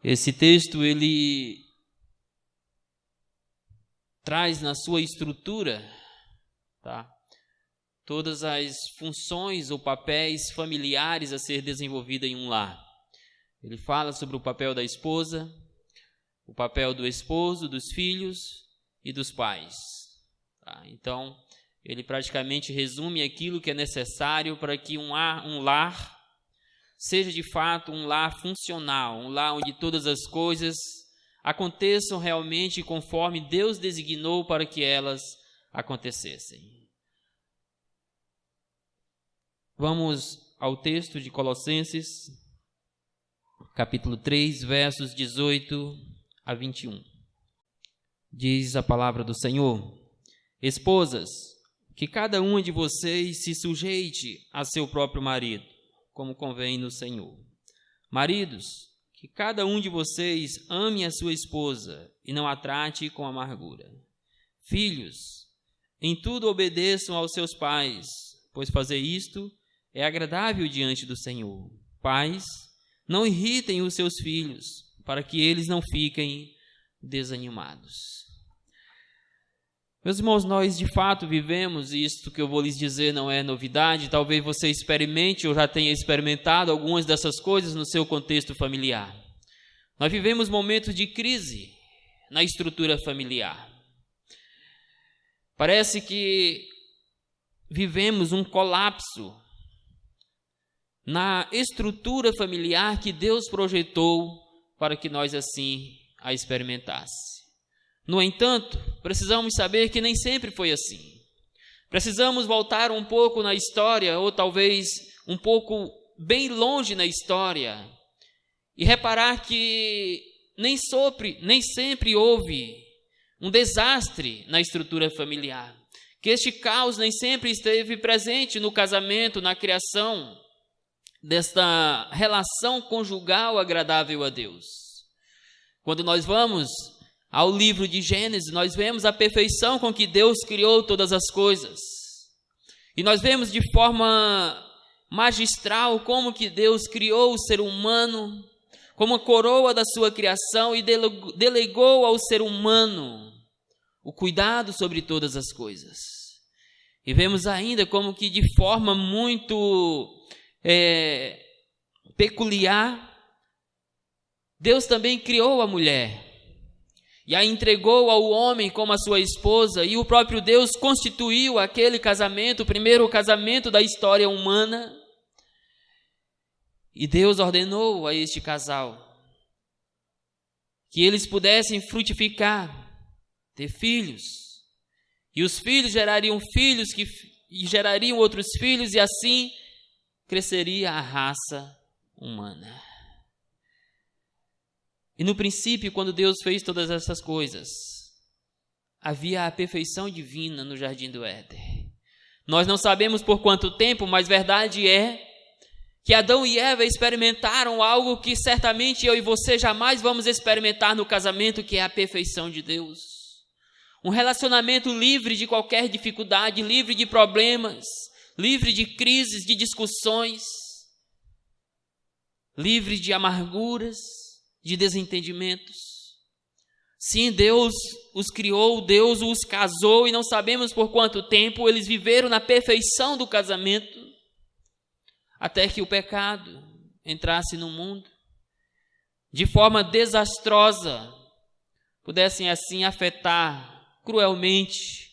Esse texto, ele traz na sua estrutura, tá, todas as funções ou papéis familiares a ser desenvolvida em um lar. Ele fala sobre o papel da esposa, o papel do esposo, dos filhos e dos pais. Tá? Então, ele praticamente resume aquilo que é necessário para que um lar seja de fato um lar funcional, um lar onde todas as coisas aconteçam realmente conforme Deus designou para que elas acontecessem. Vamos ao texto de Colossenses, capítulo 3, versos 18 a 21. Diz a palavra do Senhor: Esposas, que cada uma de vocês se sujeite a seu próprio marido, como convém no Senhor. Maridos, que cada um de vocês ame a sua esposa e não a trate com amargura. Filhos, em tudo obedeçam aos seus pais, pois fazer isto é agradável diante do Senhor. Pais, não irritem os seus filhos, para que eles não fiquem desanimados. Meus irmãos, nós de fato vivemos isto que eu vou lhes dizer, não é novidade. Talvez você experimente ou já tenha experimentado algumas dessas coisas no seu contexto familiar. Nós vivemos momentos de crise na estrutura familiar. Parece que vivemos um colapso na estrutura familiar que Deus projetou para que nós assim a experimentássemos. No entanto, precisamos saber que nem sempre foi assim. Precisamos voltar um pouco na história, ou talvez um pouco bem longe na história, e reparar que nem sempre houve um desastre na estrutura familiar, que este caos nem sempre esteve presente no casamento, na criação desta relação conjugal agradável a Deus. Quando nós vamos ao livro de Gênesis, nós vemos a perfeição com que Deus criou todas as coisas. E nós vemos de forma magistral como que Deus criou o ser humano, como a coroa da sua criação, e delegou ao ser humano o cuidado sobre todas as coisas. E vemos ainda como que de forma muito peculiar, Deus também criou a mulher e a entregou ao homem como a sua esposa, e o próprio Deus constituiu aquele casamento, o primeiro casamento da história humana. E Deus ordenou a este casal que eles pudessem frutificar, ter filhos, e os filhos gerariam filhos que gerariam outros filhos, e assim cresceria a raça humana. E no princípio, quando Deus fez todas essas coisas, havia a perfeição divina no jardim do Éden. Nós não sabemos por quanto tempo, mas verdade é que Adão e Eva experimentaram algo que certamente eu e você jamais vamos experimentar no casamento, que é a perfeição de Deus. Um relacionamento livre de qualquer dificuldade, livre de problemas, livre de crises, de discussões, livre de amarguras, de desentendimentos. Sim, Deus os criou, Deus os casou, e não sabemos por quanto tempo eles viveram na perfeição do casamento, até que o pecado entrasse no mundo, de forma desastrosa, pudessem assim afetar cruelmente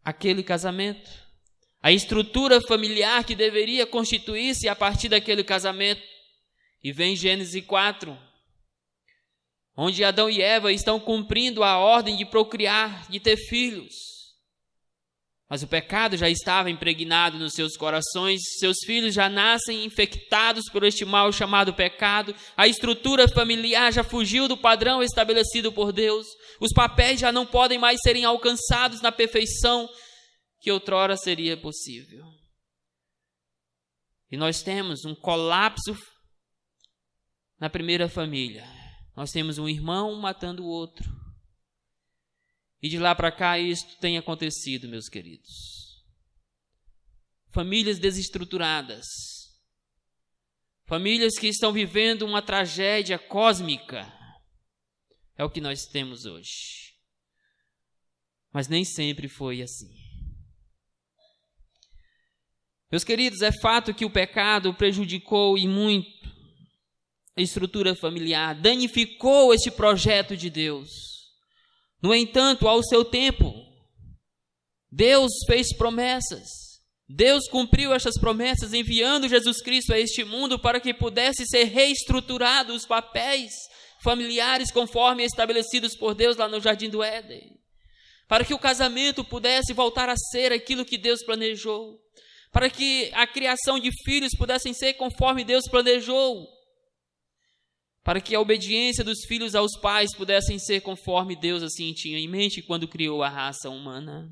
aquele casamento, a estrutura familiar que deveria constituir-se a partir daquele casamento. E vem Gênesis 4, onde Adão e Eva estão cumprindo a ordem de procriar, de ter filhos. Mas o pecado já estava impregnado nos seus corações, seus filhos já nascem infectados por este mal chamado pecado, a estrutura familiar já fugiu do padrão estabelecido por Deus, os papéis já não podem mais serem alcançados na perfeição que outrora seria possível. E nós temos um colapso na primeira família. Nós temos um irmão matando o outro. E de lá para cá isto tem acontecido, meus queridos. Famílias desestruturadas. famílias que estão vivendo uma tragédia cósmica. É o que nós temos hoje. Mas nem sempre foi assim. Meus queridos, é fato que o pecado prejudicou e muito a estrutura familiar, danificou este projeto de Deus. No entanto, ao seu tempo, Deus fez promessas. Deus cumpriu estas promessas enviando Jesus Cristo a este mundo para que pudesse ser reestruturado os papéis familiares conforme estabelecidos por Deus lá no Jardim do Éden. Para que o casamento pudesse voltar a ser aquilo que Deus planejou. Para que a criação de filhos pudessem ser conforme Deus planejou. Para que a obediência dos filhos aos pais pudessem ser conforme Deus assim tinha em mente quando criou a raça humana.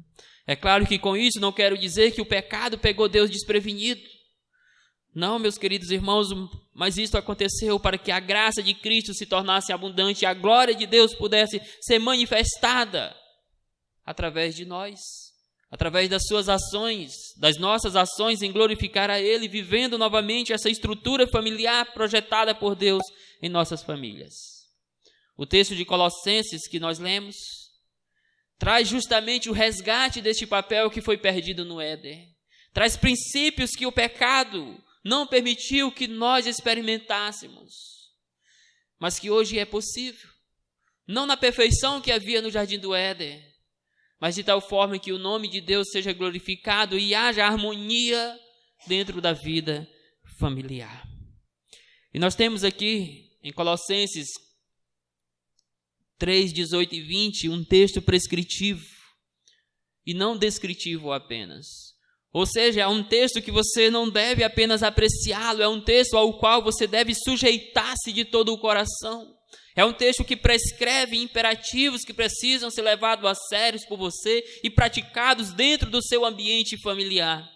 É claro que com isso não quero dizer que o pecado pegou Deus desprevenido. Não, meus queridos irmãos, mas isso aconteceu para que a graça de Cristo se tornasse abundante e a glória de Deus pudesse ser manifestada através de nós, através das suas ações, das nossas ações em glorificar a Ele, vivendo novamente essa estrutura familiar projetada por Deus em nossas famílias. O texto de Colossenses que nós lemos traz justamente o resgate deste papel que foi perdido no Éden. Traz princípios que o pecado não permitiu que nós experimentássemos, mas que hoje é possível. Não na perfeição que havia no Jardim do Éden, mas de tal forma que o nome de Deus seja glorificado e haja harmonia dentro da vida familiar. E nós temos aqui em Colossenses 3, 18 e 20, um texto prescritivo e não descritivo apenas. Ou seja, é um texto que você não deve apenas apreciá-lo, é um texto ao qual você deve sujeitar-se de todo o coração. É um texto que prescreve imperativos que precisam ser levados a sério por você e praticados dentro do seu ambiente familiar.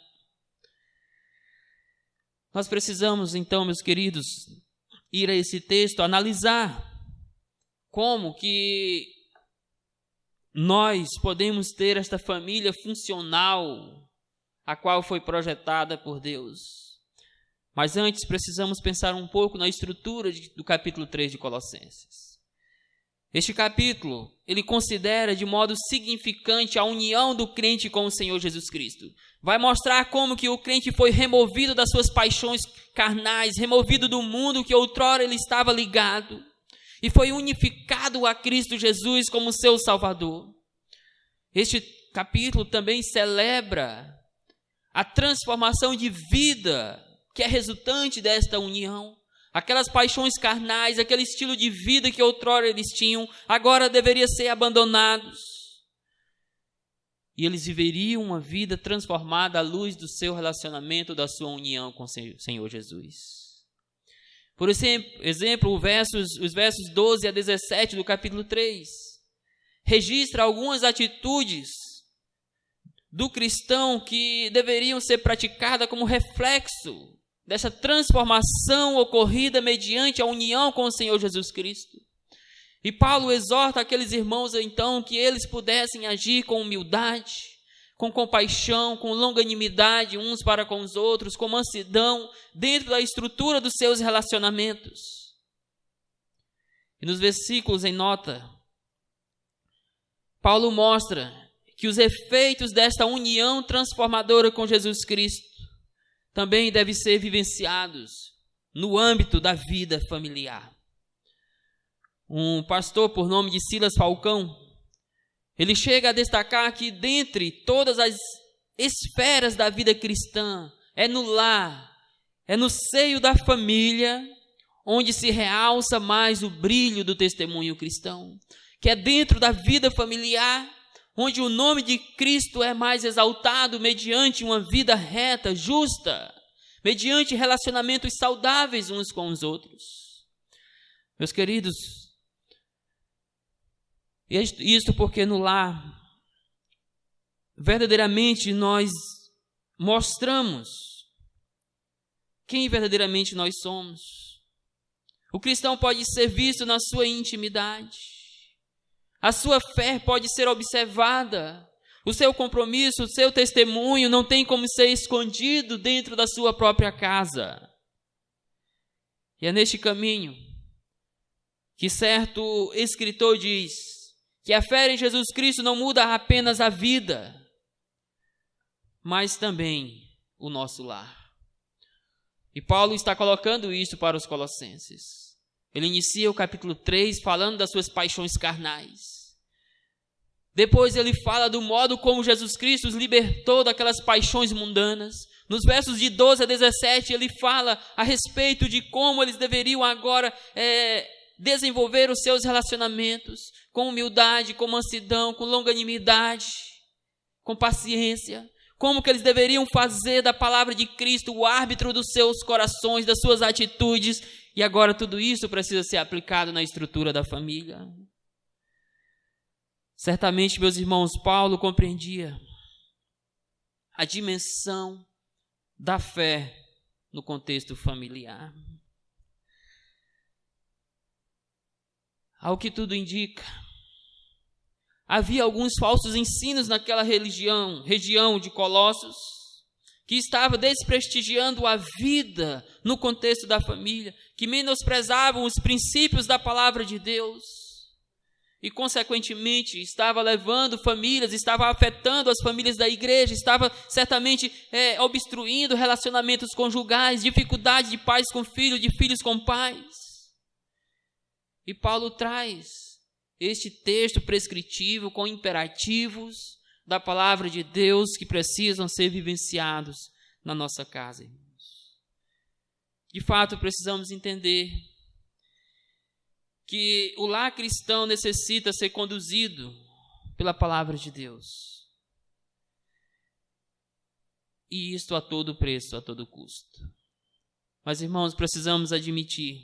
Nós precisamos, então, meus queridos, ir a esse texto, analisar como que nós podemos ter esta família funcional, a qual foi projetada por Deus. Mas antes precisamos pensar um pouco na estrutura do capítulo 3 de Colossenses. Este capítulo, ele considera de modo significante a união do crente com o Senhor Jesus Cristo. Vai mostrar como que o crente foi removido das suas paixões carnais, removido do mundo que outrora ele estava ligado, e foi unificado a Cristo Jesus como seu Salvador. Este capítulo também celebra a transformação de vida que é resultante desta união. Aquelas paixões carnais, aquele estilo de vida que outrora eles tinham, agora deveria ser abandonados. E eles viveriam uma vida transformada à luz do seu relacionamento, da sua união com o Senhor Jesus. Por exemplo, os versos 12 a 17 do capítulo 3 registra algumas atitudes do cristão que deveriam ser praticadas como reflexo dessa transformação ocorrida mediante a união com o Senhor Jesus Cristo. E Paulo exorta aqueles irmãos, então, que eles pudessem agir com humildade, com compaixão, com longanimidade uns para com os outros, com mansidão, dentro da estrutura dos seus relacionamentos. E nos versículos em nota, Paulo mostra que os efeitos desta união transformadora com Jesus Cristo também devem ser vivenciados no âmbito da vida familiar. Um pastor por nome de Silas Falcão, ele chega a destacar que dentre todas as esferas da vida cristã, é no lar, é no seio da família, onde se realça mais o brilho do testemunho cristão, que é dentro da vida familiar, onde o nome de Cristo é mais exaltado mediante uma vida reta, justa, mediante relacionamentos saudáveis uns com os outros. Meus queridos, isto porque no lar, verdadeiramente nós mostramos quem verdadeiramente nós somos. O cristão pode ser visto na sua intimidade. A sua fé pode ser observada. O seu compromisso, o seu testemunho não tem como ser escondido dentro da sua própria casa. E é neste caminho que certo escritor diz que a fé em Jesus Cristo não muda apenas a vida, mas também o nosso lar. E Paulo está colocando isso para os colossenses. Ele inicia o capítulo 3 falando das suas paixões carnais. Depois ele fala do modo como Jesus Cristo os libertou daquelas paixões mundanas. Nos versos de 12 a 17 ele fala a respeito de como eles deveriam agora desenvolver os seus relacionamentos com humildade, com mansidão, com longanimidade, com paciência. Como que eles deveriam fazer da palavra de Cristo o árbitro dos seus corações, das suas atitudes. E agora tudo isso precisa ser aplicado na estrutura da família. Certamente, meus irmãos, Paulo compreendia a dimensão da fé no contexto familiar. Ao que tudo indica, havia alguns falsos ensinos naquela região de Colossos, que estava desprestigiando a vida no contexto da família, que menosprezavam os princípios da palavra de Deus e, consequentemente, estava levando famílias, estava afetando as famílias da igreja, estava certamente obstruindo relacionamentos conjugais, dificuldade de pais com filhos, de filhos com pais. E Paulo traz este texto prescritivo com imperativos da palavra de Deus que precisam ser vivenciados na nossa casa, irmãos. De fato, precisamos entender que o lar cristão necessita ser conduzido pela palavra de Deus. E isto a todo preço, a todo custo. Mas, irmãos, precisamos admitir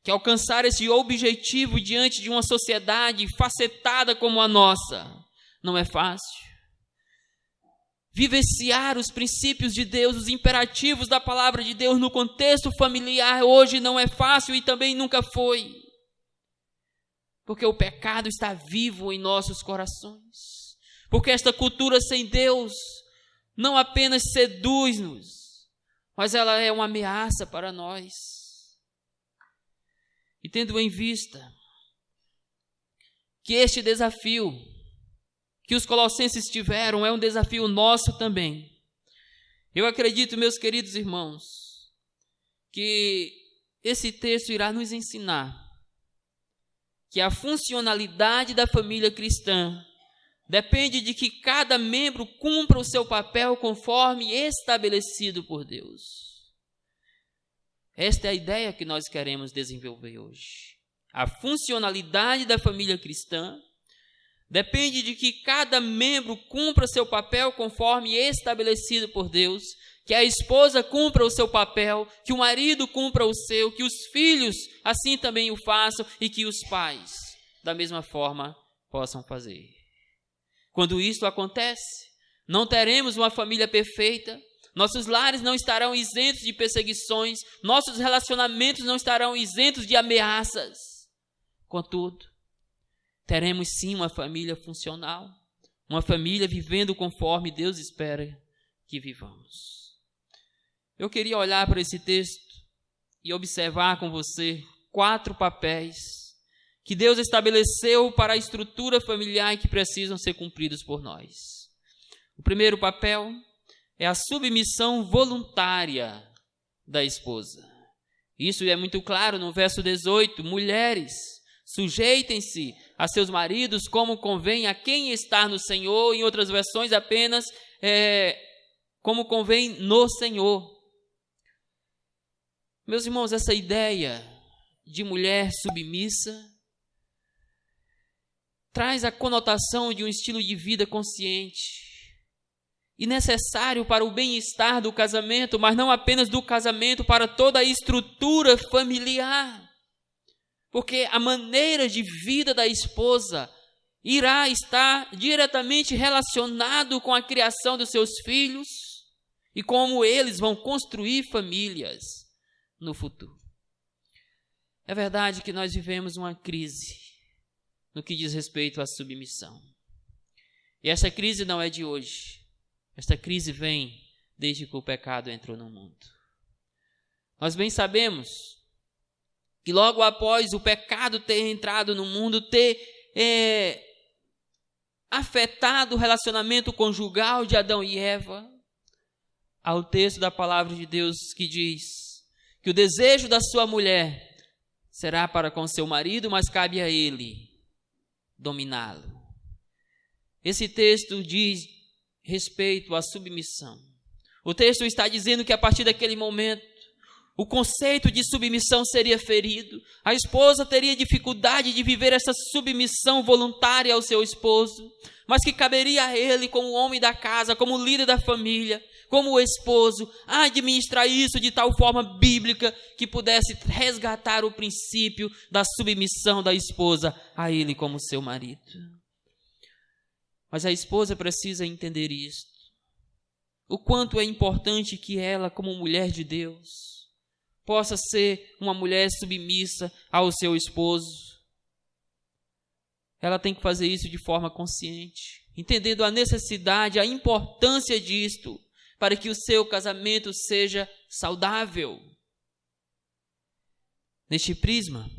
que alcançar esse objetivo diante de uma sociedade facetada como a nossa não é fácil. Vivenciar os princípios de Deus, os imperativos da palavra de Deus no contexto familiar hoje não é fácil e também nunca foi. Porque o pecado está vivo em nossos corações. Porque esta cultura sem Deus não apenas seduz-nos, mas ela é uma ameaça para nós. E tendo em vista que este desafio que os colossenses tiveram é um desafio nosso também, eu acredito, meus queridos irmãos, que esse texto irá nos ensinar que a funcionalidade da família cristã depende de que cada membro cumpra o seu papel conforme estabelecido por Deus. Esta é a ideia que nós queremos desenvolver hoje. A funcionalidade da família cristã depende de que cada membro cumpra seu papel conforme estabelecido por Deus, que a esposa cumpra o seu papel, que o marido cumpra o seu, que os filhos assim também o façam e que os pais, da mesma forma, possam fazer. Quando isto acontece, não teremos uma família perfeita, nossos lares não estarão isentos de perseguições, nossos relacionamentos não estarão isentos de ameaças. Contudo, teremos sim uma família funcional, uma família vivendo conforme Deus espera que vivamos. Eu queria olhar para esse texto e observar com você 4 papéis que Deus estabeleceu para a estrutura familiar e que precisam ser cumpridos por nós. O primeiro papel é a submissão voluntária da esposa. Isso é muito claro no verso 18. Mulheres, sujeitem-se a seus maridos como convém a quem está no Senhor. Em outras versões apenas como convém no Senhor. Meus irmãos, essa ideia de mulher submissa traz a conotação de um estilo de vida consciente e necessário para o bem-estar do casamento, mas não apenas do casamento, para toda a estrutura familiar. Porque a maneira de vida da esposa irá estar diretamente relacionado com a criação dos seus filhos e como eles vão construir famílias no futuro. É verdade que nós vivemos uma crise no que diz respeito à submissão. E essa crise não é de hoje. Esta crise vem desde que o pecado entrou no mundo. Nós bem sabemos que logo após o pecado ter entrado no mundo, ter afetado o relacionamento conjugal de Adão e Eva, há o texto da palavra de Deus que diz que o desejo da sua mulher será para com seu marido, mas cabe a ele dominá-lo. Esse texto diz respeito à submissão. O texto está dizendo que a partir daquele momento, o conceito de submissão seria ferido. A esposa teria dificuldade de viver essa submissão voluntária ao seu esposo, mas que caberia a ele, como homem da casa, como líder da família, como esposo, administrar isso de tal forma bíblica que pudesse resgatar o princípio da submissão da esposa a ele como seu marido. Mas a esposa precisa entender isso. O quanto é importante que ela, como mulher de Deus, possa ser uma mulher submissa ao seu esposo. Ela tem que fazer isso de forma consciente, entendendo a necessidade, a importância disto, para que o seu casamento seja saudável. Neste prisma,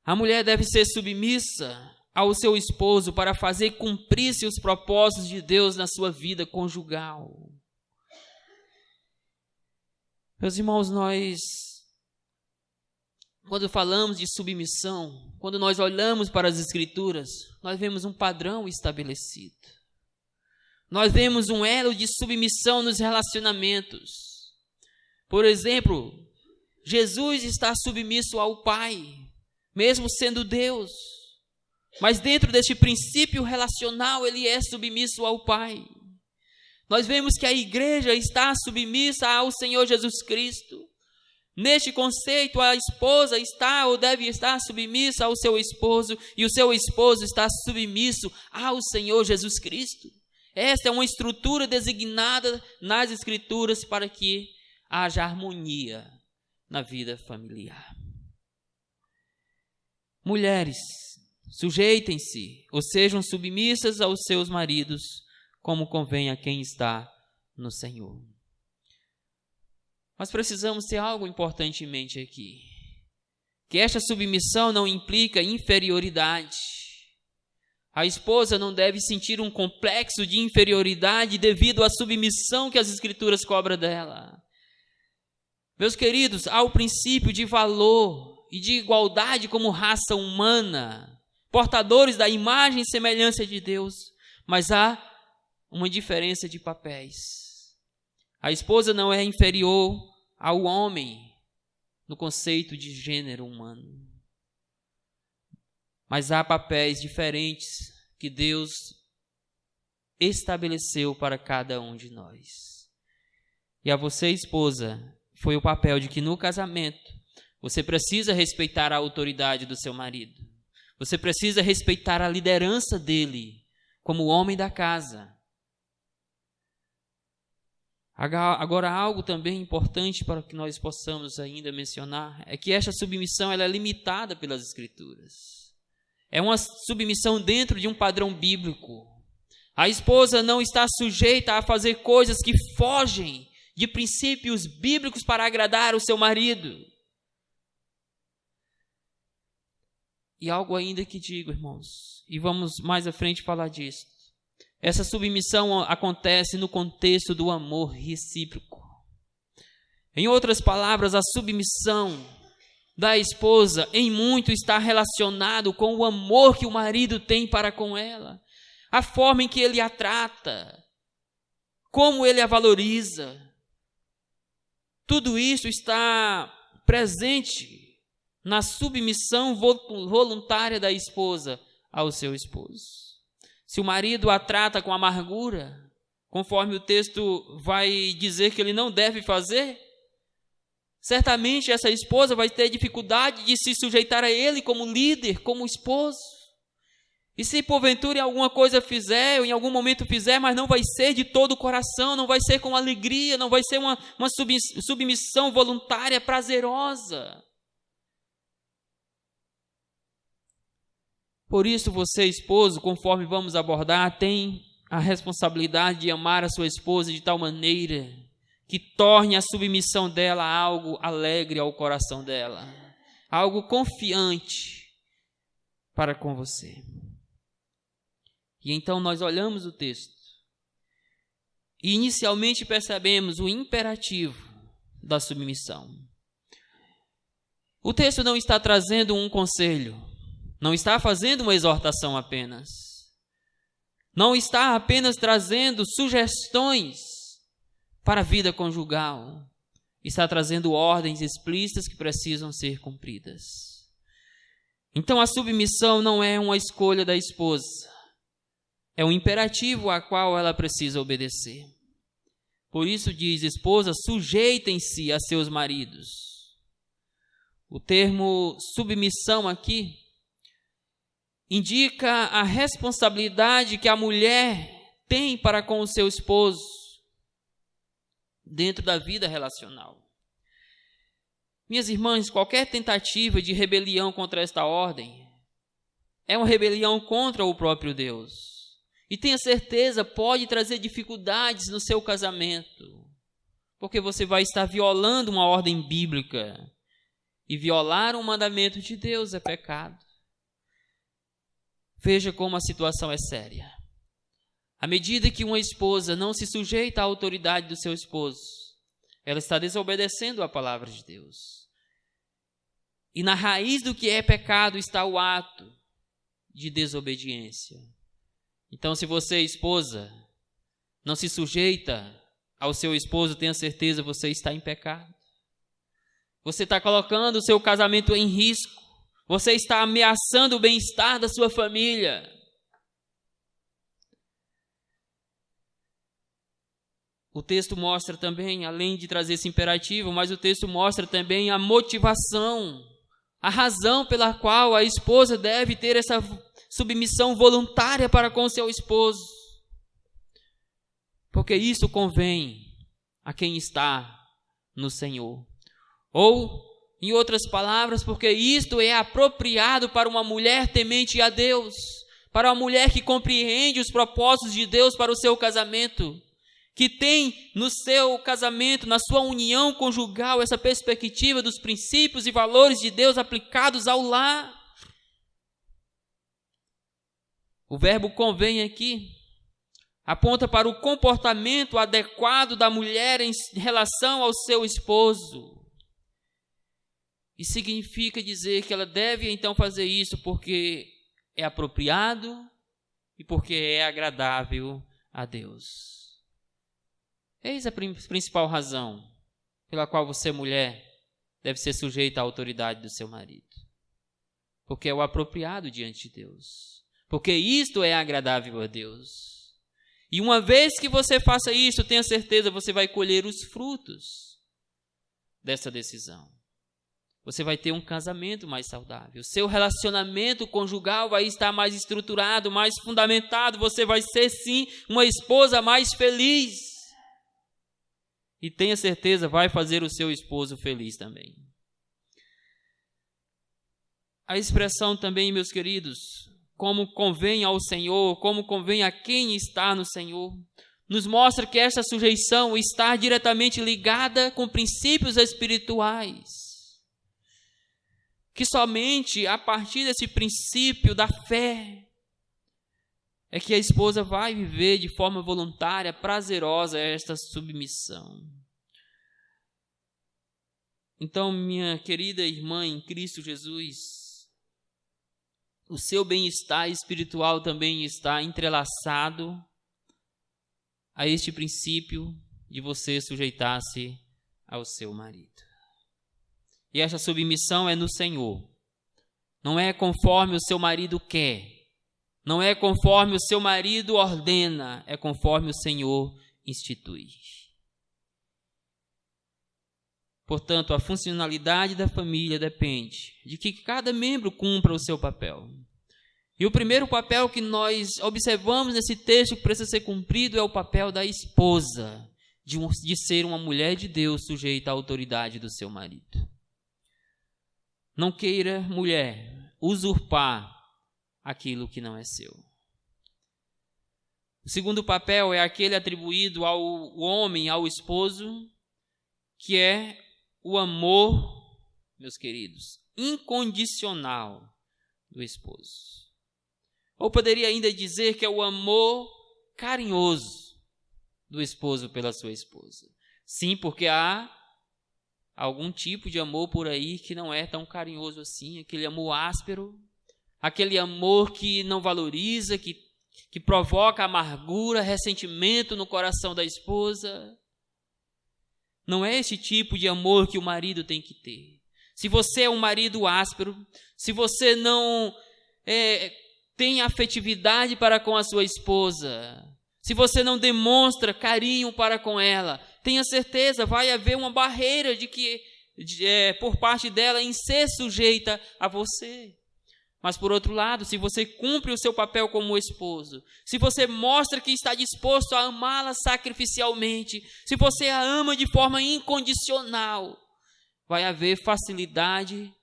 a mulher deve ser submissa ao seu esposo para fazer cumprir-se os propósitos de Deus na sua vida conjugal. Meus irmãos, nós, quando falamos de submissão, quando nós olhamos para as Escrituras, nós vemos um padrão estabelecido. Nós vemos um elo de submissão nos relacionamentos. Por exemplo, Jesus está submisso ao Pai, mesmo sendo Deus. Mas dentro deste princípio relacional, ele é submisso ao Pai. Nós vemos que a igreja está submissa ao Senhor Jesus Cristo. Neste conceito, a esposa está ou deve estar submissa ao seu esposo, e o seu esposo está submisso ao Senhor Jesus Cristo. Esta é uma estrutura designada nas Escrituras para que haja harmonia na vida familiar. Mulheres, sujeitem-se ou sejam submissas aos seus maridos, como convém a quem está no Senhor. Mas precisamos ter algo importante em mente aqui, que esta submissão não implica inferioridade. A esposa não deve sentir um complexo de inferioridade devido à submissão que as Escrituras cobram dela. Meus queridos, há o princípio de valor e de igualdade como raça humana, portadores da imagem e semelhança de Deus, mas há uma diferença de papéis. A esposa não é inferior ao homem no conceito de gênero humano. Mas há papéis diferentes que Deus estabeleceu para cada um de nós. E a você, esposa, foi o papel de que no casamento você precisa respeitar a autoridade do seu marido. Você precisa respeitar a liderança dele como homem da casa. Agora, algo também importante para que nós possamos ainda mencionar é que esta submissão ela é limitada pelas Escrituras. É uma submissão dentro de um padrão bíblico. A esposa não está sujeita a fazer coisas que fogem de princípios bíblicos para agradar o seu marido. E algo ainda que digo, irmãos, e vamos mais à frente falar disso. Essa submissão acontece no contexto do amor recíproco. Em outras palavras, a submissão da esposa em muito está relacionado com o amor que o marido tem para com ela, a forma em que ele a trata, como ele a valoriza. Tudo isso está presente na submissão voluntária da esposa ao seu esposo. Se o marido a trata com amargura, conforme o texto vai dizer que ele não deve fazer, certamente essa esposa vai ter dificuldade de se sujeitar a ele como líder, como esposo. E se porventura em alguma coisa fizer, ou em algum momento fizer, mas não vai ser de todo o coração, não vai ser com alegria, não vai ser uma submissão voluntária, prazerosa. Por isso você, esposo, conforme vamos abordar, tem a responsabilidade de amar a sua esposa de tal maneira que torne a submissão dela algo alegre ao coração dela. algo confiante para com você. E então nós olhamos o texto e inicialmente percebemos o imperativo da submissão. O texto não está trazendo um conselho, não está fazendo uma exortação apenas, não está apenas trazendo sugestões para a vida conjugal, está trazendo ordens explícitas que precisam ser cumpridas. Então a submissão não é uma escolha da esposa, é um imperativo a qual ela precisa obedecer. Por isso diz: esposas, sujeitem-se a seus maridos. O termo submissão aqui indica a responsabilidade que a mulher tem para com o seu esposo dentro da vida relacional. Minhas irmãs, qualquer tentativa de rebelião contra esta ordem é uma rebelião contra o próprio Deus. E tenha certeza, pode trazer dificuldades no seu casamento, porque você vai estar violando uma ordem bíblica, e violar um mandamento de Deus é pecado. Veja como a situação é séria. À medida que uma esposa não se sujeita à autoridade do seu esposo, ela está desobedecendo a palavra de Deus. E na raiz do que é pecado está o ato de desobediência. Então, se você, esposa, não se sujeita ao seu esposo, tenha certeza, você está em pecado. Você está colocando o seu casamento em risco. Você está ameaçando o bem-estar da sua família. O texto mostra também, além de trazer esse imperativo, mas o texto mostra também a motivação, a razão pela qual a esposa deve ter essa submissão voluntária para com seu esposo. Porque isso convém a quem está no Senhor. Ou, em outras palavras, porque isto é apropriado para uma mulher temente a Deus, para uma mulher que compreende os propósitos de Deus para o seu casamento, que tem no seu casamento, na sua união conjugal, essa perspectiva dos princípios e valores de Deus aplicados ao lar. O verbo convém aqui aponta para o comportamento adequado da mulher em relação ao seu esposo. E significa dizer que ela deve então fazer isso porque é apropriado e porque é agradável a Deus. Eis a principal razão pela qual você, mulher, deve ser sujeita à autoridade do seu marido. Porque é o apropriado diante de Deus. Porque isto é agradável a Deus. E uma vez que você faça isso, tenha certeza, você vai colher os frutos dessa decisão. Você vai ter um casamento mais saudável. Seu relacionamento conjugal vai estar mais estruturado, mais fundamentado. Você vai ser, sim, uma esposa mais feliz. E tenha certeza, vai fazer o seu esposo feliz também. A expressão também, meus queridos, como convém ao Senhor, como convém a quem está no Senhor, nos mostra que esta sujeição está diretamente ligada com princípios espirituais. Que somente a partir desse princípio da fé é que a esposa vai viver de forma voluntária, prazerosa esta submissão. Então, minha querida irmã em Cristo Jesus, o seu bem-estar espiritual também está entrelaçado a este princípio de você sujeitar-se ao seu marido. E essa submissão é no Senhor. Não é conforme o seu marido quer. Não é conforme o seu marido ordena. É conforme o Senhor institui. Portanto, a funcionalidade da família depende de que cada membro cumpra o seu papel. E o primeiro papel que nós observamos nesse texto que precisa ser cumprido é o papel da esposa, de ser uma mulher de Deus sujeita à autoridade do seu marido. Não queira, mulher, usurpar aquilo que não é seu. O segundo papel é aquele atribuído ao homem, ao esposo, que é o amor, meus queridos, incondicional do esposo. Ou poderia ainda dizer que é o amor carinhoso do esposo pela sua esposa. Sim, porque há algum tipo de amor por aí que não é tão carinhoso assim, aquele amor áspero, aquele amor que não valoriza, que provoca amargura, ressentimento no coração da esposa. Não é esse tipo de amor que o marido tem que ter. Se você é um marido áspero, se você não tem afetividade para com a sua esposa, se você não demonstra carinho para com ela, tenha certeza, vai haver uma barreira por parte dela em ser sujeita a você. Mas, por outro lado, se você cumpre o seu papel como esposo, se você mostra que está disposto a amá-la sacrificialmente, se você a ama de forma incondicional, vai haver facilidade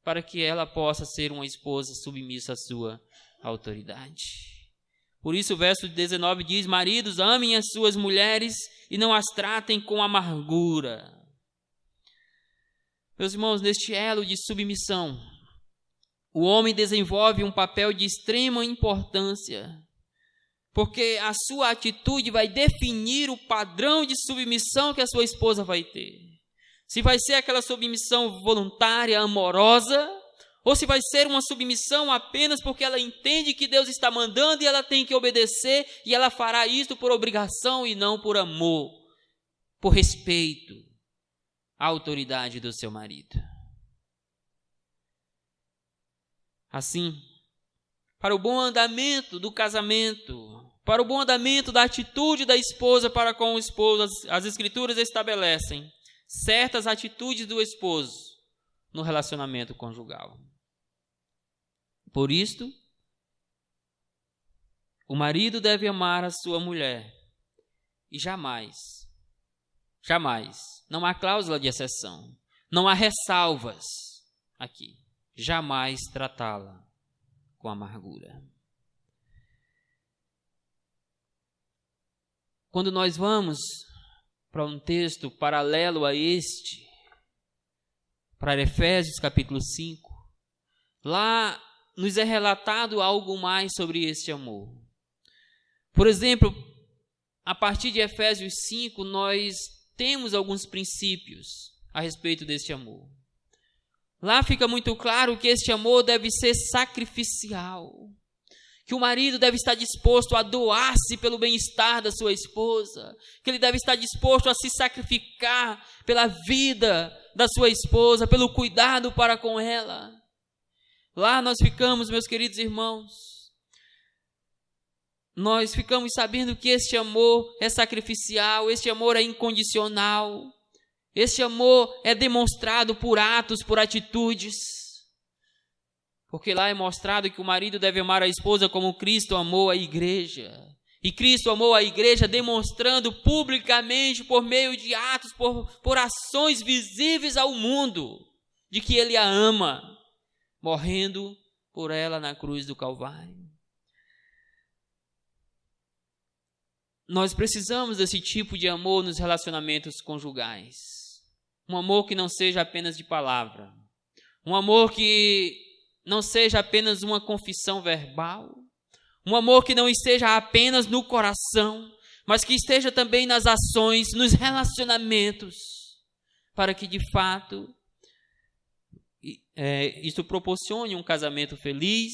para que ela possa ser uma esposa submissa à sua autoridade. Por isso o verso 19 diz: maridos, amem as suas mulheres e não as tratem com amargura. Meus irmãos, neste elo de submissão, o homem desenvolve um papel de extrema importância, porque a sua atitude vai definir o padrão de submissão que a sua esposa vai ter. Se vai ser aquela submissão voluntária, amorosa, ou se vai ser uma submissão apenas porque ela entende que Deus está mandando e ela tem que obedecer, e ela fará isto por obrigação e não por amor, por respeito à autoridade do seu marido. Assim, para o bom andamento do casamento, para o bom andamento da atitude da esposa para com o esposo, as Escrituras estabelecem certas atitudes do esposo no relacionamento conjugal. Por isto, o marido deve amar a sua mulher e jamais, não há cláusula de exceção, não há ressalvas aqui, jamais tratá-la com amargura. Quando nós vamos para um texto paralelo a este, para Efésios capítulo 5, lá nos é relatado algo mais sobre este amor. Por exemplo, a partir de Efésios 5, nós temos alguns princípios a respeito deste amor. Lá fica muito claro que este amor deve ser sacrificial, que o marido deve estar disposto a doar-se pelo bem-estar da sua esposa, que ele deve estar disposto a se sacrificar pela vida da sua esposa, pelo cuidado para com ela. Lá nós ficamos, meus queridos irmãos, nós ficamos sabendo que este amor é sacrificial, este amor é incondicional, este amor é demonstrado por atos, por atitudes. Porque lá é mostrado que o marido deve amar a esposa como Cristo amou a igreja. E Cristo amou a igreja demonstrando publicamente, por meio de atos, por ações visíveis ao mundo, de que Ele a ama, morrendo por ela na cruz do Calvário. Nós precisamos desse tipo de amor nos relacionamentos conjugais. Um amor que não seja apenas de palavra. Um amor que não seja apenas uma confissão verbal, um amor que não esteja apenas no coração, mas que esteja também nas ações, nos relacionamentos, para que de fato isso proporcione um casamento feliz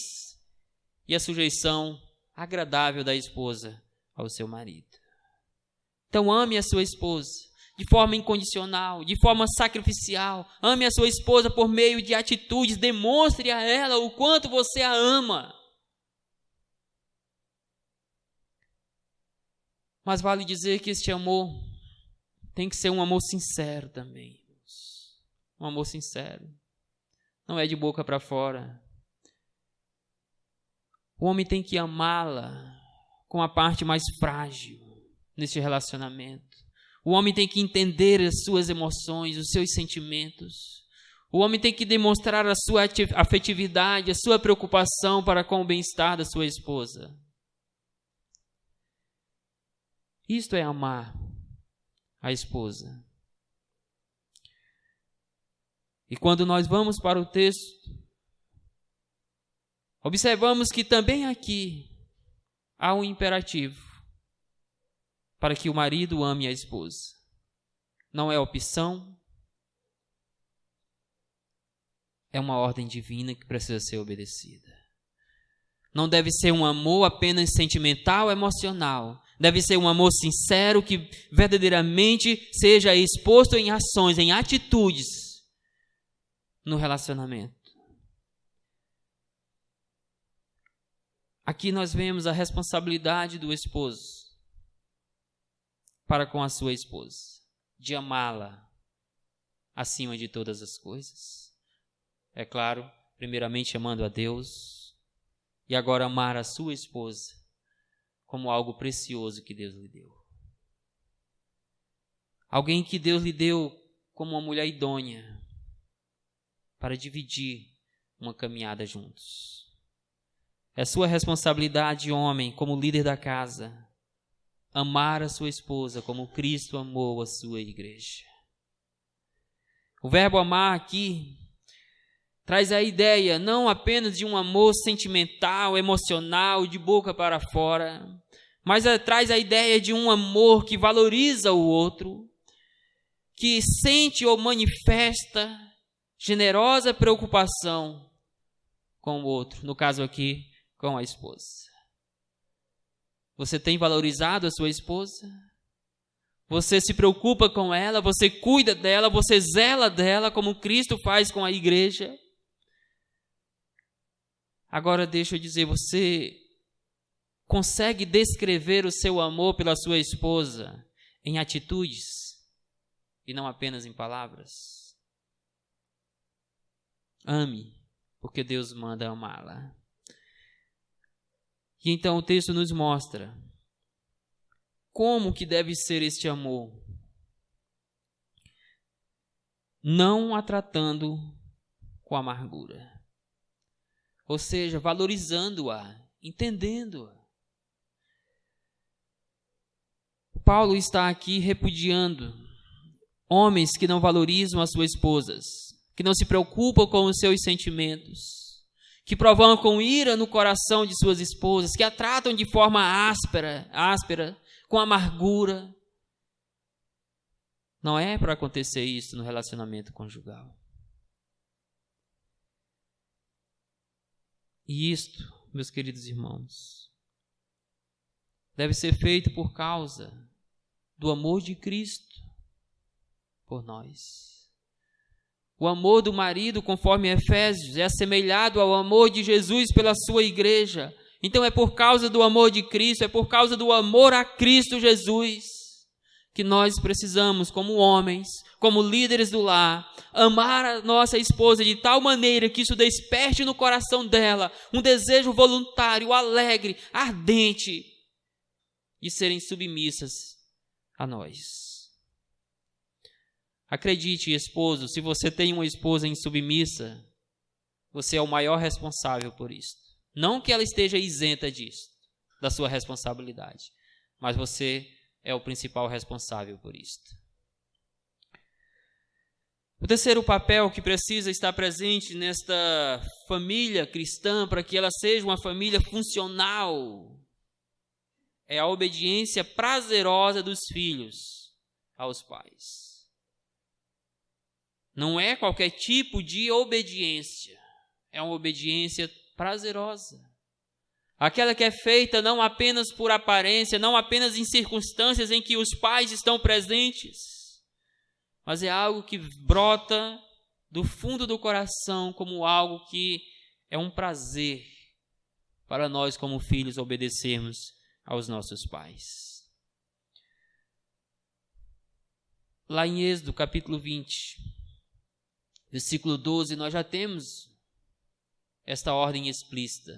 e a sujeição agradável da esposa ao seu marido. Então ame a sua esposa de forma incondicional, de forma sacrificial. Ame a sua esposa por meio de atitudes, demonstre a ela o quanto você a ama. Mas vale dizer que este amor tem que ser um amor sincero também. Um amor sincero. Não é de boca para fora. O homem tem que amá-la com a parte mais frágil neste relacionamento. O homem tem que entender as suas emoções, os seus sentimentos. O homem tem que demonstrar a sua afetividade, a sua preocupação para com o bem-estar da sua esposa. Isto é amar a esposa. E quando nós vamos para o texto, observamos que também aqui há um imperativo para que o marido ame a esposa. Não é opção, é uma ordem divina que precisa ser obedecida. Não deve ser um amor apenas sentimental, emocional. Deve ser um amor sincero que verdadeiramente seja exposto em ações, em atitudes no relacionamento. Aqui nós vemos a responsabilidade do esposo para com a sua esposa, de amá-la acima de todas as coisas. É claro, primeiramente amando a Deus, e agora amar a sua esposa como algo precioso que Deus lhe deu. Alguém que Deus lhe deu como uma mulher idônea para dividir uma caminhada juntos. É sua responsabilidade, homem, como líder da casa, amar a sua esposa como Cristo amou a sua igreja. O verbo amar aqui traz a ideia não apenas de um amor sentimental, emocional, de boca para fora, mas traz a ideia de um amor que valoriza o outro, que sente ou manifesta generosa preocupação com o outro, no caso aqui, com a esposa. Você tem valorizado a sua esposa? Você se preocupa com ela, você cuida dela, você zela dela, como Cristo faz com a igreja? Agora deixa eu dizer, você consegue descrever o seu amor pela sua esposa em atitudes e não apenas em palavras? Ame, porque Deus manda amá-la. E então o texto nos mostra como que deve ser este amor. Não a tratando com amargura. Ou seja, valorizando-a, entendendo-a. Paulo está aqui repudiando homens que não valorizam as suas esposas, que não se preocupam com os seus sentimentos, que provocam ira no coração de suas esposas, que a tratam de forma áspera, com amargura. Não é para acontecer isso no relacionamento conjugal. E isto, meus queridos irmãos, deve ser feito por causa do amor de Cristo por nós. O amor do marido, conforme Efésios, é assemelhado ao amor de Jesus pela sua igreja. Então é por causa do amor de Cristo, é por causa do amor a Cristo Jesus, que nós precisamos, como homens, como líderes do lar, amar a nossa esposa de tal maneira que isso desperte no coração dela um desejo voluntário, alegre, ardente, de serem submissas a nós. Acredite, esposo, se você tem uma esposa insubmissa, você é o maior responsável por isso. Não que ela esteja isenta disso, da sua responsabilidade, mas você é o principal responsável por isso. O terceiro papel que precisa estar presente nesta família cristã, para que ela seja uma família funcional, é a obediência prazerosa dos filhos aos pais. Não é qualquer tipo de obediência, é uma obediência prazerosa. Aquela que é feita não apenas por aparência, não apenas em circunstâncias em que os pais estão presentes, mas é algo que brota do fundo do coração como algo que é um prazer para nós como filhos obedecermos aos nossos pais. Lá em Êxodo capítulo 20, versículo 12, nós já temos esta ordem explícita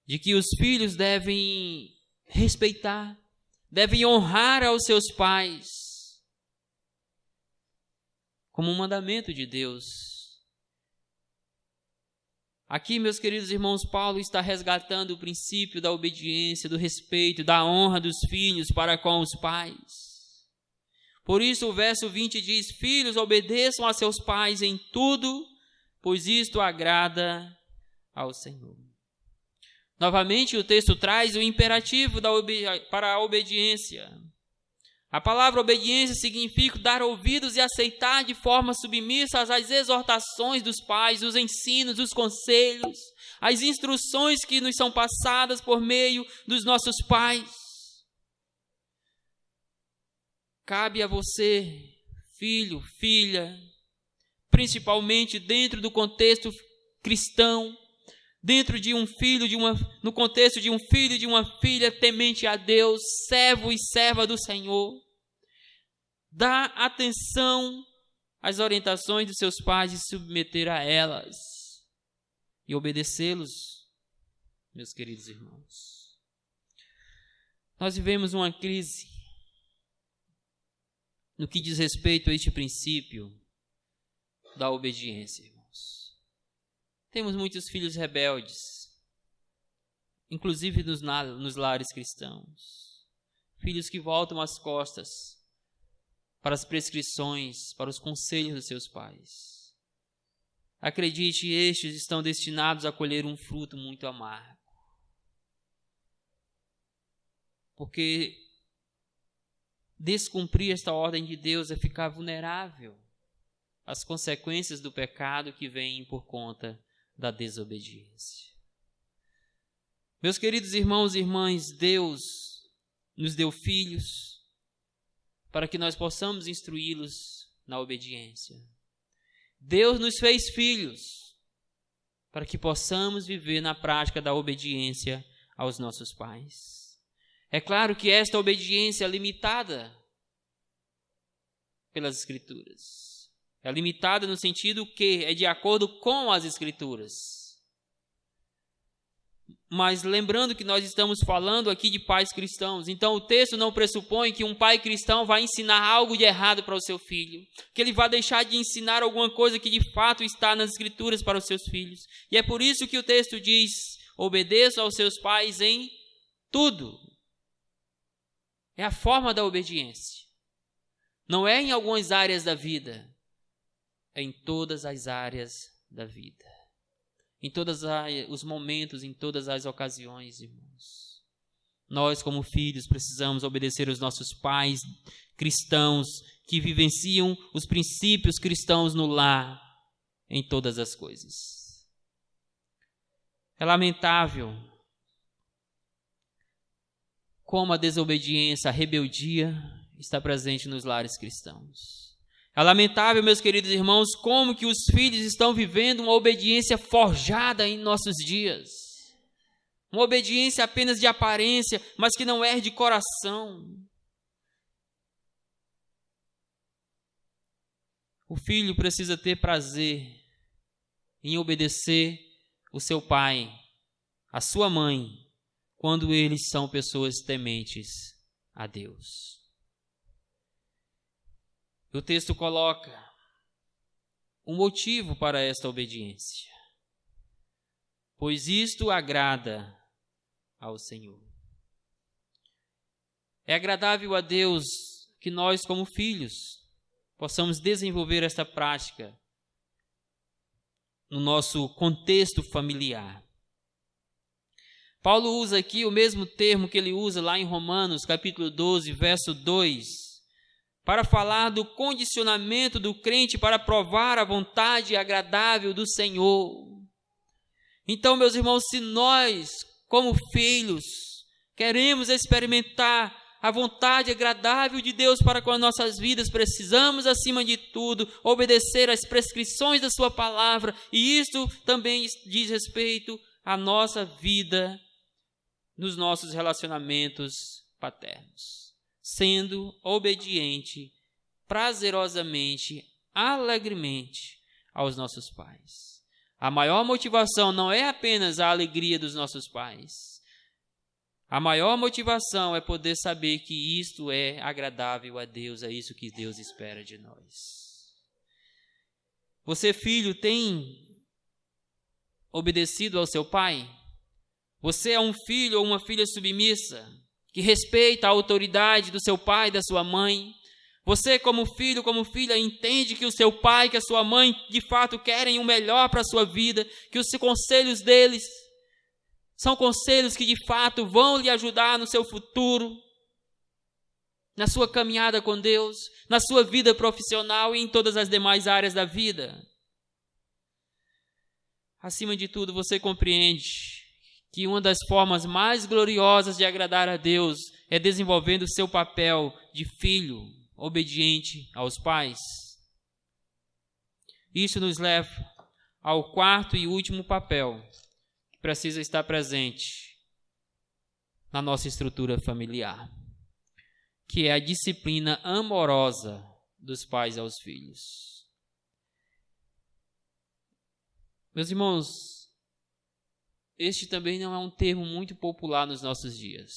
de que os filhos devem respeitar, devem honrar aos seus pais como um mandamento de Deus. Aqui, meus queridos irmãos, Paulo está resgatando o princípio da obediência, do respeito, da honra dos filhos para com os pais. Por isso o verso 20 diz: filhos, obedeçam a seus pais em tudo, pois isto agrada ao Senhor. Novamente o texto traz o imperativo para a obediência. A palavra obediência significa dar ouvidos e aceitar de forma submissa às exortações dos pais, os ensinos, os conselhos, as instruções que nos são passadas por meio dos nossos pais. Cabe a você, filho, filha, principalmente dentro do contexto cristão, no contexto de um filho e de uma filha temente a Deus, servo e serva do Senhor, dá atenção às orientações dos seus pais e se submeter a elas e obedecê-los, meus queridos irmãos. Nós vivemos uma crise no que diz respeito a este princípio da obediência, irmãos. Temos muitos filhos rebeldes, inclusive nos lares cristãos. Filhos que voltam as costas para as prescrições, para os conselhos dos seus pais. Acredite, estes estão destinados a colher um fruto muito amargo. Porque descumprir esta ordem de Deus é ficar vulnerável às consequências do pecado que vêm por conta da desobediência. Meus queridos irmãos e irmãs, Deus nos deu filhos para que nós possamos instruí-los na obediência. Deus nos fez filhos para que possamos viver na prática da obediência aos nossos pais. É claro que esta obediência é limitada pelas Escrituras. É limitada no sentido que é de acordo com as Escrituras. Mas lembrando que nós estamos falando aqui de pais cristãos, então o texto não pressupõe que um pai cristão vai ensinar algo de errado para o seu filho, que ele vai deixar de ensinar alguma coisa que de fato está nas Escrituras para os seus filhos. E é por isso que o texto diz: obedeçam aos seus pais em tudo. É a forma da obediência. Não é em algumas áreas da vida, é em todas as áreas da vida. Em todos os momentos, em todas as ocasiões, irmãos. Nós, como filhos, precisamos obedecer aos nossos pais cristãos que vivenciam os princípios cristãos no lar em todas as coisas. É lamentável como a desobediência, a rebeldia está presente nos lares cristãos. É lamentável, meus queridos irmãos, como que os filhos estão vivendo uma obediência forjada em nossos dias. Uma obediência apenas de aparência, mas que não é de coração. O filho precisa ter prazer em obedecer o seu pai, a sua mãe, quando eles são pessoas tementes a Deus. O texto coloca um motivo para esta obediência. Pois isto agrada ao Senhor. É agradável a Deus que nós, como filhos, possamos desenvolver esta prática no nosso contexto familiar. Paulo usa aqui o mesmo termo que ele usa lá em Romanos, capítulo 12, verso 2, para falar do condicionamento do crente para provar a vontade agradável do Senhor. Então, meus irmãos, se nós, como filhos, queremos experimentar a vontade agradável de Deus para com as nossas vidas, precisamos, acima de tudo, obedecer às prescrições da sua palavra, e isso também diz respeito à nossa vida nos nossos relacionamentos paternos. Sendo obediente, prazerosamente, alegremente aos nossos pais. A maior motivação não é apenas a alegria dos nossos pais. A maior motivação é poder saber que isto é agradável a Deus, é isso que Deus espera de nós. Você, filho, tem obedecido ao seu pai? Você é um filho ou uma filha submissa, que respeita a autoridade do seu pai e da sua mãe? Você, como filho, como filha, entende que o seu pai, que a sua mãe, de fato, querem o melhor para a sua vida, que os conselhos deles são conselhos que, de fato, vão lhe ajudar no seu futuro, na sua caminhada com Deus, na sua vida profissional e em todas as demais áreas da vida. Acima de tudo, você compreende que uma das formas mais gloriosas de agradar a Deus é desenvolvendo o seu papel de filho obediente aos pais. Isso nos leva ao quarto e último papel que precisa estar presente na nossa estrutura familiar, que é a disciplina amorosa dos pais aos filhos. Meus irmãos, este também não é um termo muito popular nos nossos dias.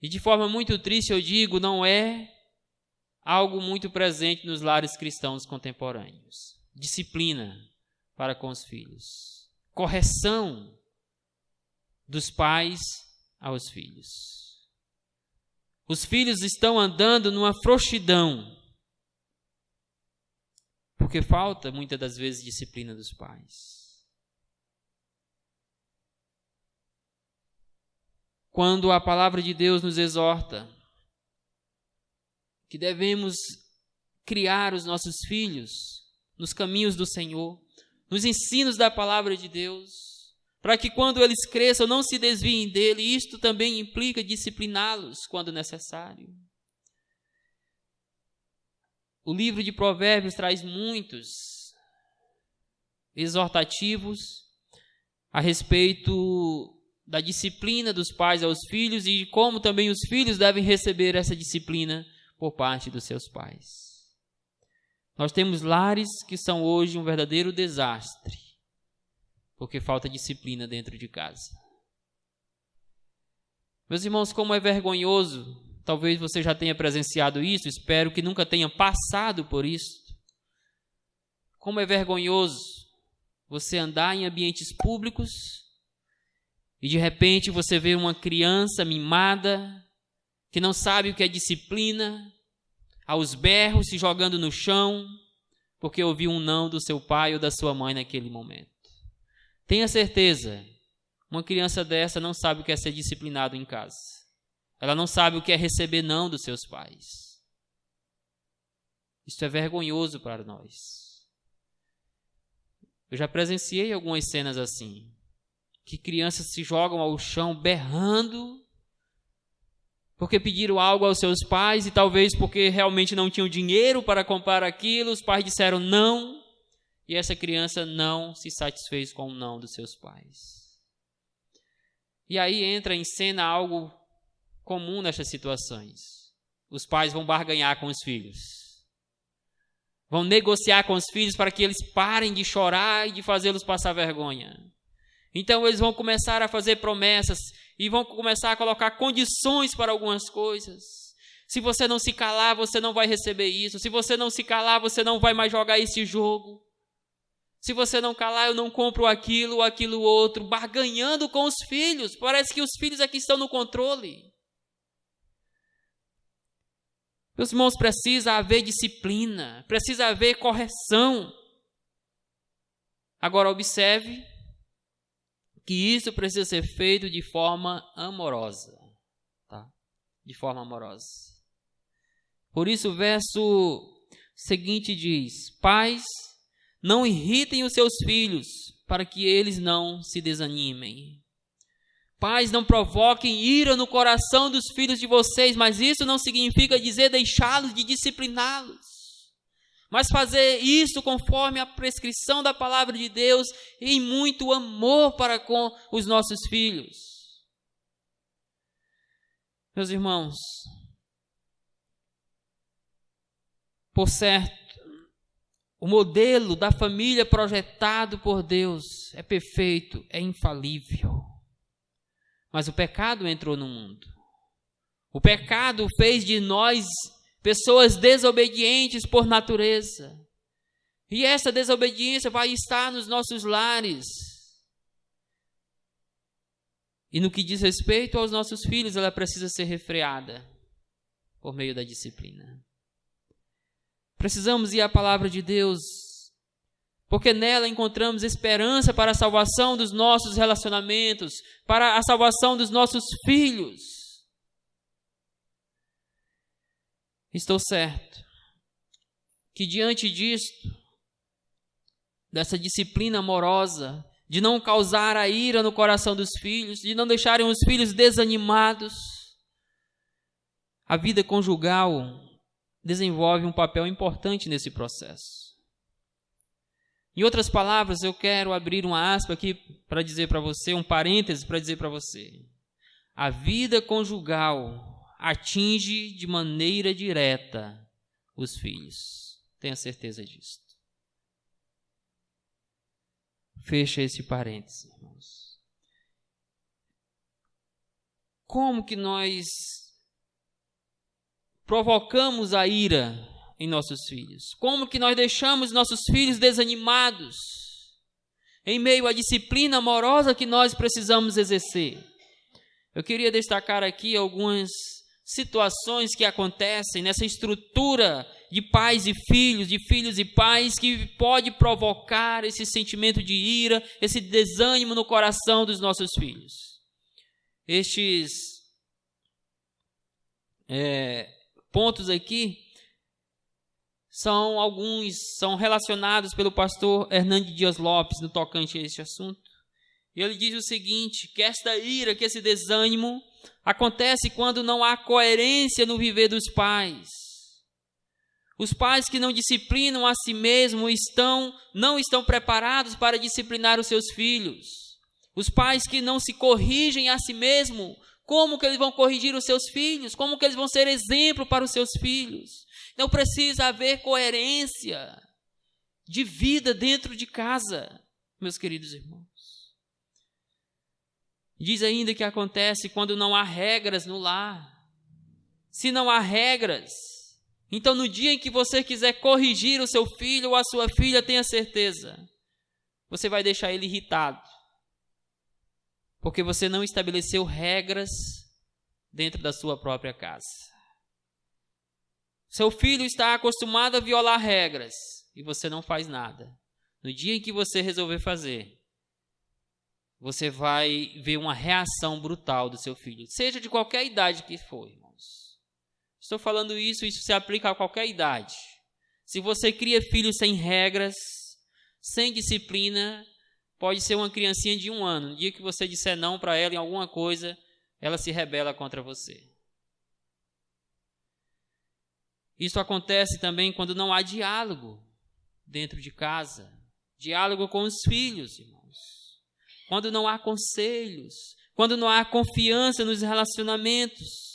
E de forma muito triste eu digo, não é algo muito presente nos lares cristãos contemporâneos. Disciplina para com os filhos. Correção dos pais aos filhos. Os filhos estão andando numa frouxidão, porque falta muitas das vezes disciplina dos pais. Quando a palavra de Deus nos exorta que devemos criar os nossos filhos nos caminhos do Senhor, nos ensinos da palavra de Deus, para que quando eles cresçam não se desviem dele, isto também implica discipliná-los quando necessário. O livro de Provérbios traz muitos exortativos a respeito da disciplina dos pais aos filhos e como também os filhos devem receber essa disciplina por parte dos seus pais. Nós temos lares que são hoje um verdadeiro desastre, porque falta disciplina dentro de casa. Meus irmãos, como é vergonhoso, talvez você já tenha presenciado isso, espero que nunca tenha passado por isso. Como é vergonhoso você andar em ambientes públicos e de repente você vê uma criança mimada, que não sabe o que é disciplina, aos berros se jogando no chão, porque ouviu um não do seu pai ou da sua mãe naquele momento. Tenha certeza, uma criança dessa não sabe o que é ser disciplinado em casa. Ela não sabe o que é receber não dos seus pais. Isso é vergonhoso para nós. Eu já presenciei algumas cenas assim, que crianças se jogam ao chão berrando, porque pediram algo aos seus pais e talvez porque realmente não tinham dinheiro para comprar aquilo, os pais disseram não, e essa criança não se satisfez com o não dos seus pais. E aí entra em cena algo comum nessas situações. Os pais vão barganhar com os filhos. Vão negociar com os filhos para que eles parem de chorar e de fazê-los passar vergonha. Então eles vão começar a fazer promessas e vão começar a colocar condições para algumas coisas. Se você não se calar, você não vai receber isso. Se você não se calar, você não vai mais jogar esse jogo. Se você não calar, eu não compro aquilo ou aquilo outro. Barganhando com os filhos. Parece que os filhos aqui estão no controle. Meus irmãos, precisa haver disciplina. Precisa haver correção. Agora observe que isso precisa ser feito de forma amorosa, tá? De forma amorosa. Por isso o verso seguinte diz: pais, não irritem os seus filhos, para que eles não se desanimem. Pais, não provoquem ira no coração dos filhos de vocês, mas isso não significa dizer deixá-los de discipliná-los, mas fazer isso conforme a prescrição da palavra de Deus, em muito amor para com os nossos filhos. Meus irmãos, por certo, o modelo da família projetado por Deus é perfeito, é infalível. Mas o pecado entrou no mundo. O pecado fez de nós pessoas desobedientes por natureza. E essa desobediência vai estar nos nossos lares. E no que diz respeito aos nossos filhos, ela precisa ser refreada por meio da disciplina. Precisamos ir à palavra de Deus, porque nela encontramos esperança para a salvação dos nossos relacionamentos, para a salvação dos nossos filhos. Estou certo que diante disto, dessa disciplina amorosa, de não causar a ira no coração dos filhos, de não deixarem os filhos desanimados, a vida conjugal desenvolve um papel importante nesse processo. Em outras palavras, eu quero abrir uma aspa aqui para dizer para você, um parêntese para dizer para você. A vida conjugal atinge de maneira direta os filhos. Tenha certeza disso. Fecha esse parêntese, irmãos. Como que nós provocamos a ira em nossos filhos? Como que nós deixamos nossos filhos desanimados em meio à disciplina amorosa que nós precisamos exercer? Eu queria destacar aqui algumas situações que acontecem nessa estrutura de pais e filhos, de filhos e pais, que pode provocar esse sentimento de ira, esse desânimo no coração dos nossos filhos. Estes pontos aqui são relacionados pelo pastor Hernandes Dias Lopes no tocante a este assunto. E ele diz o seguinte, que esta ira, que esse desânimo acontece quando não há coerência no viver dos pais. Os pais que não disciplinam a si mesmos não estão preparados para disciplinar os seus filhos. Os pais que não se corrigem a si mesmos, como que eles vão corrigir os seus filhos? Como que eles vão ser exemplo para os seus filhos? Então precisa haver coerência de vida dentro de casa, meus queridos irmãos. Diz ainda que acontece quando não há regras no lar. Se não há regras, então no dia em que você quiser corrigir o seu filho ou a sua filha, tenha certeza, você vai deixar ele irritado, porque você não estabeleceu regras dentro da sua própria casa. Seu filho está acostumado a violar regras e você não faz nada. No dia em que você resolver fazer, você vai ver uma reação brutal do seu filho, seja de qualquer idade que for, irmãos. Estou falando isso se aplica a qualquer idade. Se você cria filhos sem regras, sem disciplina, pode ser uma criancinha de 1 ano. No dia que você disser não para ela em alguma coisa, ela se rebela contra você. Isso acontece também quando não há diálogo dentro de casa. Diálogo com os filhos, irmãos. Quando não há conselhos, quando não há confiança nos relacionamentos,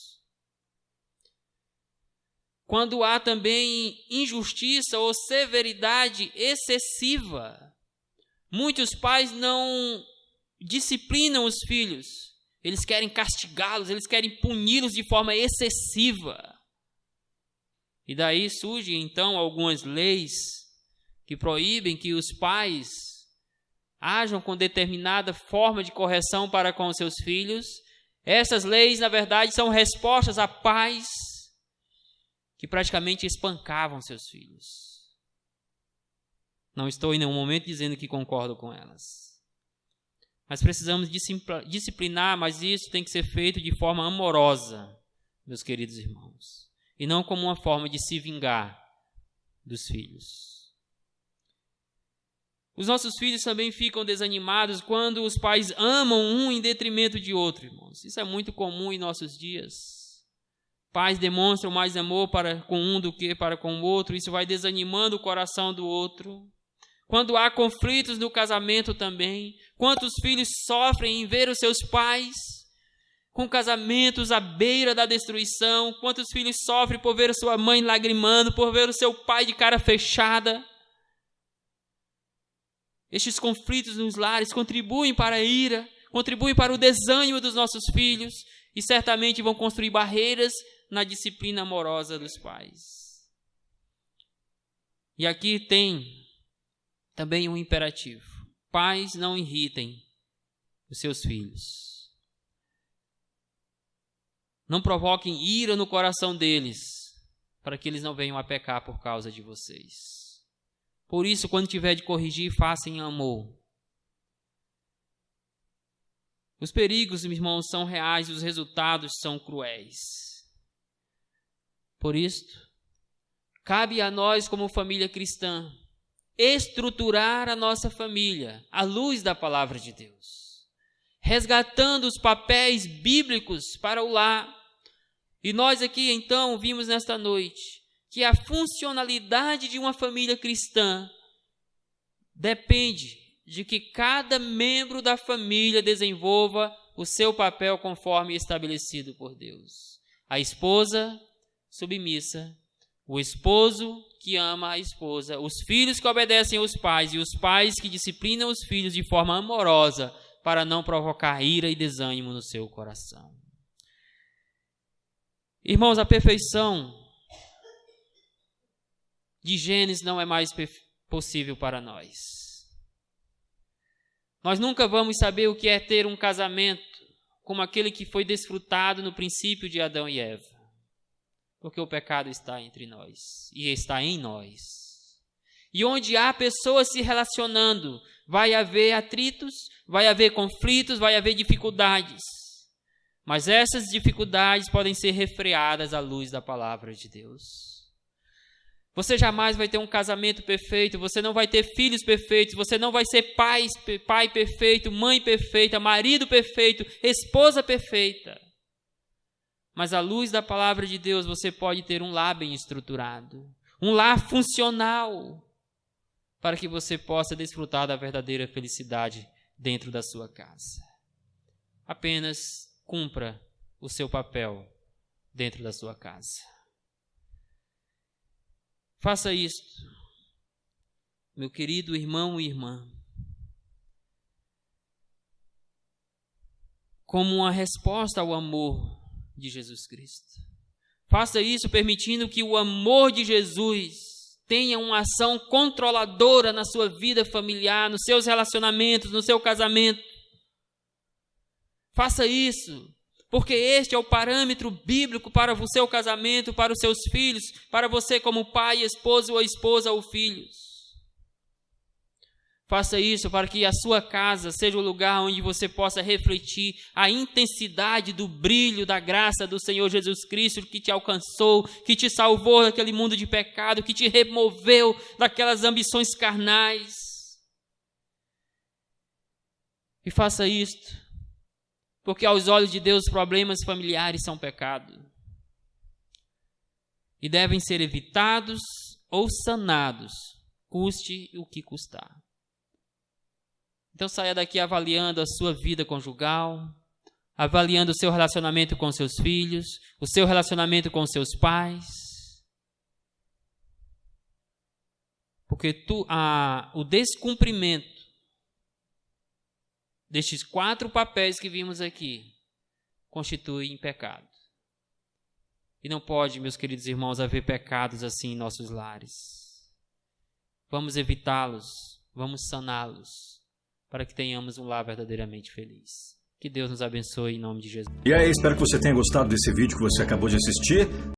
quando há também injustiça ou severidade excessiva. Muitos pais não disciplinam os filhos, eles querem castigá-los, eles querem puni-los de forma excessiva. E daí surgem então algumas leis que proíbem que os pais ajam com determinada forma de correção para com os seus filhos. Essas leis, na verdade, são respostas a pais que praticamente espancavam seus filhos. Não estou em nenhum momento dizendo que concordo com elas. Mas precisamos disciplinar, mas isso tem que ser feito de forma amorosa, meus queridos irmãos, e não como uma forma de se vingar dos filhos. Os nossos filhos também ficam desanimados quando os pais amam um em detrimento de outro, irmãos. Isso é muito comum em nossos dias. Pais demonstram mais amor para com um do que para com o outro. Isso vai desanimando o coração do outro. Quando há conflitos no casamento também, quantos filhos sofrem em ver os seus pais com casamentos à beira da destruição, quantos filhos sofrem por ver a sua mãe lagrimando, por ver o seu pai de cara fechada. Estes conflitos nos lares contribuem para a ira, contribuem para o desânimo dos nossos filhos e certamente vão construir barreiras na disciplina amorosa dos pais. E aqui tem também um imperativo. Pais, não irritem os seus filhos. Não provoquem ira no coração deles, para que eles não venham a pecar por causa de vocês. Por isso, quando tiver de corrigir, faça em amor. Os perigos, meus irmãos, são reais e os resultados são cruéis. Por isto, cabe a nós, como família cristã, estruturar a nossa família à luz da palavra de Deus, resgatando os papéis bíblicos para o lar. E nós aqui, então, vimos nesta noite que a funcionalidade de uma família cristã depende de que cada membro da família desenvolva o seu papel conforme estabelecido por Deus. A esposa submissa, o esposo que ama a esposa, os filhos que obedecem aos pais e os pais que disciplinam os filhos de forma amorosa para não provocar ira e desânimo no seu coração. Irmãos, a perfeição de Gênesis não é mais possível para nós. Nós nunca vamos saber o que é ter um casamento como aquele que foi desfrutado no princípio de Adão e Eva. Porque o pecado está entre nós e está em nós. E onde há pessoas se relacionando, vai haver atritos, vai haver conflitos, vai haver dificuldades. Mas essas dificuldades podem ser refreadas à luz da palavra de Deus. Você jamais vai ter um casamento perfeito, você não vai ter filhos perfeitos, você não vai ser pai perfeito, mãe perfeita, marido perfeito, esposa perfeita. Mas à luz da palavra de Deus, você pode ter um lar bem estruturado, um lar funcional, para que você possa desfrutar da verdadeira felicidade dentro da sua casa. Apenas cumpra o seu papel dentro da sua casa. Faça isto, meu querido irmão e irmã, como uma resposta ao amor de Jesus Cristo. Faça isso permitindo que o amor de Jesus tenha uma ação controladora na sua vida familiar, nos seus relacionamentos, no seu casamento. Faça isso, porque este é o parâmetro bíblico para o seu casamento, para os seus filhos, para você como pai, esposo ou esposa ou filhos. Faça isso para que a sua casa seja o lugar onde você possa refletir a intensidade do brilho da graça do Senhor Jesus Cristo que te alcançou, que te salvou daquele mundo de pecado, que te removeu daquelas ambições carnais. E faça isto, porque aos olhos de Deus problemas familiares são pecado e devem ser evitados ou sanados, custe o que custar. Então saia daqui avaliando a sua vida conjugal, avaliando o seu relacionamento com seus filhos, o seu relacionamento com seus pais. Porque o descumprimento destes 4 papéis que vimos aqui constitui pecado. E não pode, meus queridos irmãos, haver pecados assim em nossos lares. Vamos evitá-los, vamos saná-los, para que tenhamos um lar verdadeiramente feliz. Que Deus nos abençoe em nome de Jesus. E aí, espero que você tenha gostado desse vídeo que você acabou de assistir.